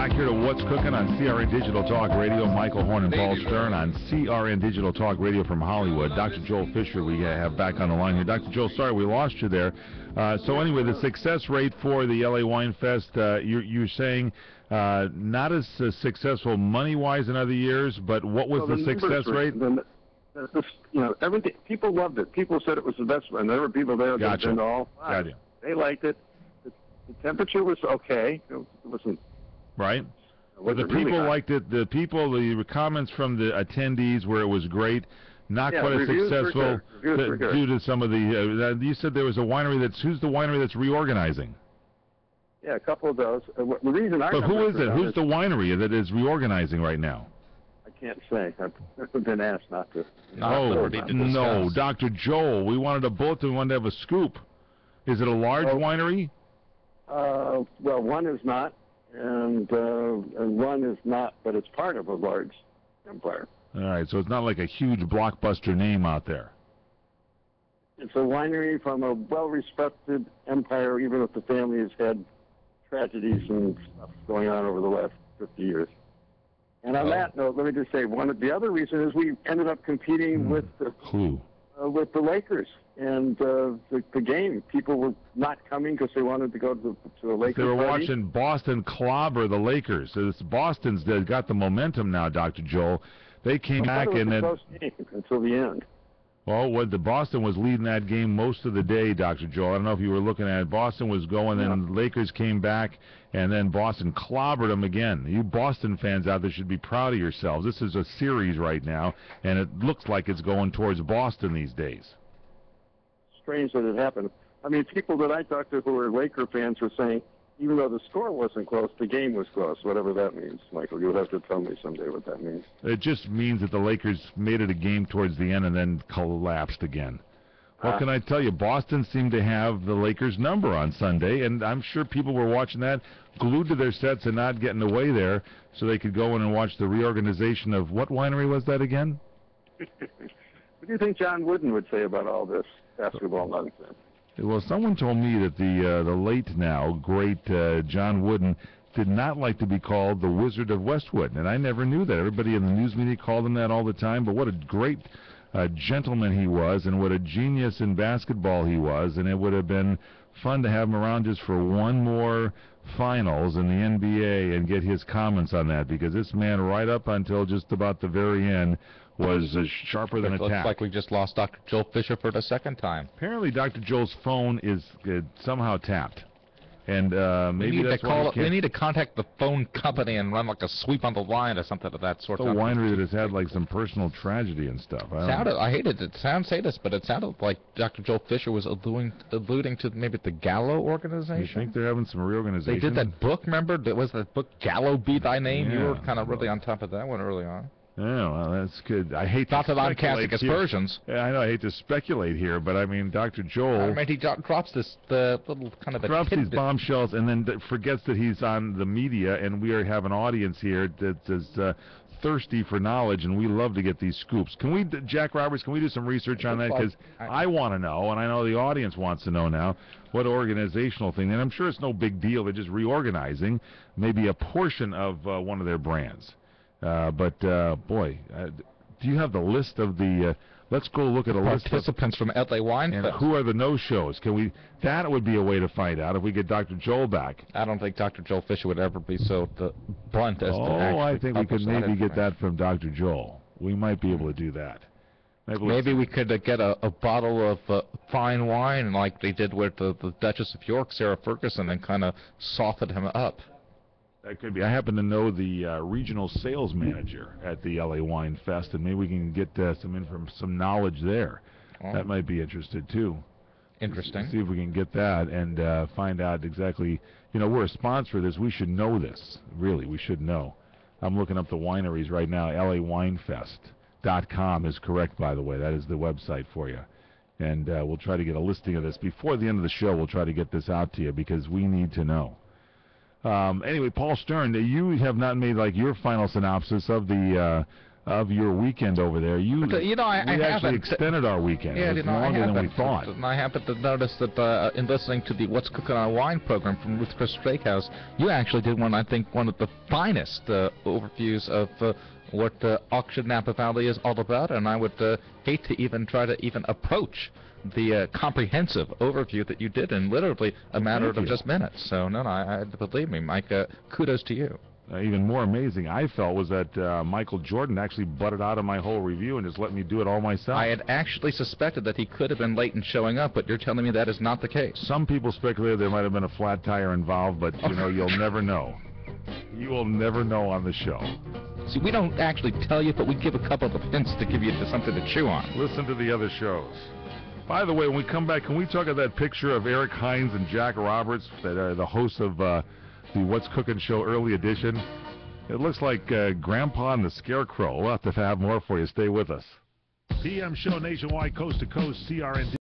back here to What's Cooking on CRN Digital Talk Radio. Michael Horn and Paul Stern on CRN Digital Talk Radio from Hollywood. Dr. Joel Fisher we have back on the line here. Dr. Joel, sorry we lost you there. So anyway, the success rate for the LA Wine Fest, you're saying not as successful money-wise in other years, but what was the success rate? Everything. People loved it. People said it was the best one. There were people there that had been to all five. Gotcha. They liked it. The temperature was okay. It wasn't. Right. Well, the people liked it. The comments from the attendees where it was great. Not quite as successful due to some of the. You said there was a winery who's the winery that's reorganizing? Yeah, a couple of those. The reason But who is it? Who's the winery that is reorganizing right now? I can't say. I've been asked not to. No, Dr. Joel. We wanted a bulletin. We wanted to have a scoop. Is it a large winery? Well, one is not, and one is not, but it's part of a large empire. All right, so it's not like a huge blockbuster name out there. It's a winery from a well-respected empire, even if the family has had tragedies and stuff going on over the last 50 years. And on that note, let me just say, the other reason is we ended up competing with the Lakers. And the game, people were not coming because they wanted to go to the Lakers. They were watching Boston clobber the Lakers. So Boston's got the momentum now, Dr. Joel. They came back and then close game until the end. Well, the Boston was leading that game most of the day, Dr. Joel. I don't know if you were looking at it. Boston was going, and the Lakers came back, and then Boston clobbered them again. You Boston fans out there should be proud of yourselves. This is a series right now, and it looks like it's going towards Boston these days. Strange that it happened. I mean, people that I talked to who were Laker fans were saying, even though the score wasn't close, the game was close, whatever that means. Michael, you'll have to tell me someday what that means. It just means that the Lakers made it a game towards the end and then collapsed again. What can I tell you? Boston seemed to have the Lakers' number on Sunday, and I'm sure people were watching that, glued to their sets and not getting away there so they could go in and watch the reorganization of what winery was that again? What do you think John Wooden would say about all this basketball nonsense? Well, someone told me that the late now great John Wooden did not like to be called the Wizard of Westwood, and I never knew that. Everybody in the news media called him that all the time, but what a great gentleman he was, and what a genius in basketball he was, and it would have been fun to have him around just for one more finals in the NBA and get his comments on that, because this man right up until just about the very end was sharper than a tack. Looks like we just lost Dr. Joel Fisher for the second time. Apparently Dr. Joel's phone is somehow tapped. And maybe that's why we need to contact the phone company and run like a sweep on the line or something of that sort. It's a winery that has had like some personal tragedy and stuff. I hated it. It sounds sadist, but it sounded like Dr. Joel Fisher was alluding to maybe the Gallo organization. You think they're having some reorganization? They did that book, remember? Was that book Gallo Be Thy Name? Yeah. You were kind of really on top of that one early on. Yeah, well, that's good. I hate not to that I'm casting aspersions. Yeah, I know. I hate to speculate here, but I mean, Dr. Joel. I mean, he drops the little kind of drops these bombshells and then forgets that he's on the media, and we have an audience here that is thirsty for knowledge, and we love to get these scoops. Can we, Jack Roberts? Can we do some research on that? Because I want to know, and I know the audience wants to know now what organizational thing. And I'm sure it's no big deal. They're just reorganizing maybe a portion of one of their brands. Boy, do you have the list of the? Let's go look at a list of participants from LA Wine Fest. And who are the no-shows? Can we? That would be a way to find out if we get Dr. Joel back. I don't think Dr. Joel Fisher would ever be so blunt as to actually. Oh, I think we could maybe get that from Dr. Joel. We might be able to do that. Maybe we could get a bottle of fine wine like they did with the Duchess of York, Sarah Ferguson, and kind of soften him up. That could be. I happen to know the regional sales manager at the LA Wine Fest, and maybe we can get some knowledge there. Oh. That might be interested too. Interesting. See if we can get that and find out exactly. You know, we're a sponsor of this. We should know this. Really, we should know. I'm looking up the wineries right now. LAWinefest.com is correct, by the way. That is the website for you. And we'll try to get a listing of this before the end of the show. We'll try to get this out to you because we need to know. Anyway, Paul Stern, you have not made like your final synopsis of the of your weekend over there. You know, we I actually haven't extended our weekend. Yeah, it was longer than we thought. And I happen to notice that in listening to the What's Cooking on Wine program from Ruth Chris Steakhouse, you actually did one of the finest overviews of what Auction Napa Valley is all about, and I would hate to even try to even approach the comprehensive overview that you did in literally a matter of just minutes. So, no, believe me, Mike, kudos to you. Even more amazing, I felt, was that Michael Jordan actually butted out of my whole review and just let me do it all myself. I had actually suspected that he could have been late in showing up, but you're telling me that is not the case. Some people speculated there might have been a flat tire involved, but, you know, you'll never know. You will never know on the show. See, we don't actually tell you, but we give a couple of hints to give you something to chew on. Listen to the other shows. By the way, when we come back, can we talk about that picture of Eric Hines and Jack Roberts, that are the hosts of the What's Cooking Show Early Edition? It looks like Grandpa and the Scarecrow. We'll have to have more for you. Stay with us. PM show nationwide, coast to coast, CRN.